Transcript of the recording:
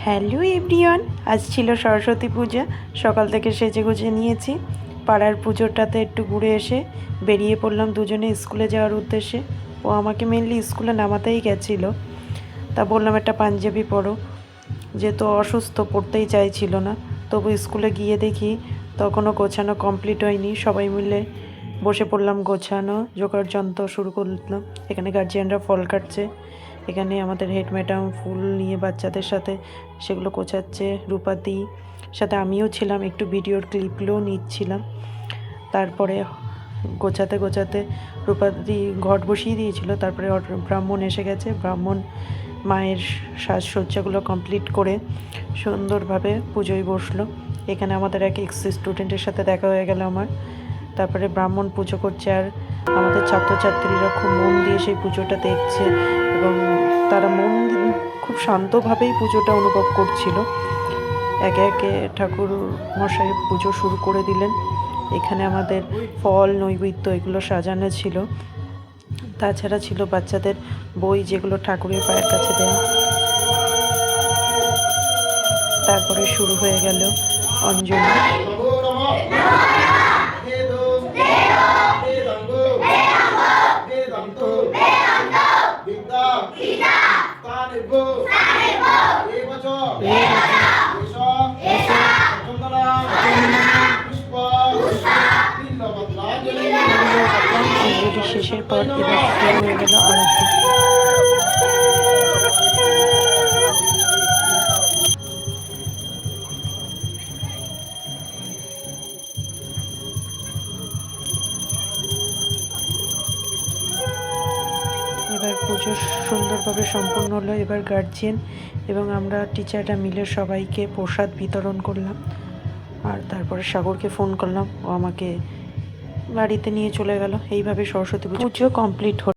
Hello everyone, আজ ছিল সরস্বতী পূজা। সকাল থেকে সেজে গুজে নিয়েছি। পাড়ার পুজোটাতে একটু ঘুরে এসে বেরিয়ে পড়লাম দুজনে স্কুলে যাওয়ার উদ্দেশ্যে। ও আমাকে মেনলি স্কুলে নামাতেই গেছিলো। তা বললাম একটা পাঞ্জাবি পরো, যেহেতু অসুস্থ পড়তেই চাইছিল না। তবু স্কুলে গিয়ে দেখি তখনও গোছানো কমপ্লিট হয়নি। সবাই মিলে বসে পড়লাম গোছানো, জোগাড় যন্ত্র শুরু করলাম। এখানে গার্জিয়ানরা ফল কাটছে, এখানে আমাদের হেড ম্যাডাম ফুল নিয়ে বাচ্চাদের সাথে সেগুলো গোছাচ্ছে। রূপাদি সাথে আমিও ছিলাম, একটু ভিডিওর ক্লিপগুলোও নিচ্ছিলাম। তারপরে গোছাতে গোছাতে রূপাদি ঘট বসিয়ে দিয়েছিল। তারপরে ব্রাহ্মণ এসে গেছে। ব্রাহ্মণ মায়ের সাজসজ্জাগুলো কমপ্লিট করে সুন্দরভাবে পুজোয় বসলো। এখানে আমাদের এক এক্স স্টুডেন্টের সাথে দেখা হয়ে গেল আমার। তারপরে ব্রাহ্মণ পুজো করছে, আর আমাদের ছাত্রছাত্রীরা খুব মন দিয়ে সেই পুজোটা দেখছে এবং তারা খুব শান্তভাবেই পুজোটা অনুভব করছিল। একে একে ঠাকুর মশাই পুজো শুরু করে দিলেন। এখানে আমাদের ফল নৈবেদ্য এগুলো সাজানো ছিল। তাছাড়া ছিল বাচ্চাদের বই, যেগুলো ঠাকুরের পায়ের কাছে দেয়। তারপরে শুরু হয়ে গেল অঞ্জলি। অঞ্জলি শেষের পর এবার শুরু হয়ে গেল আরতি। এবার পুজো সুন্দরভাবে সম্পন্ন হলো। এবার গার্জিয়ান এবং আমরা টিচাররা মিলে সবাইকে প্রসাদ বিতরণ করলাম। আর তারপরে সাগরকে ফোন করলাম, ও আমাকে বাড়িতে নিয়ে চলে গেল। এইভাবে সরস্বতী পুজো কমপ্লিট হলো।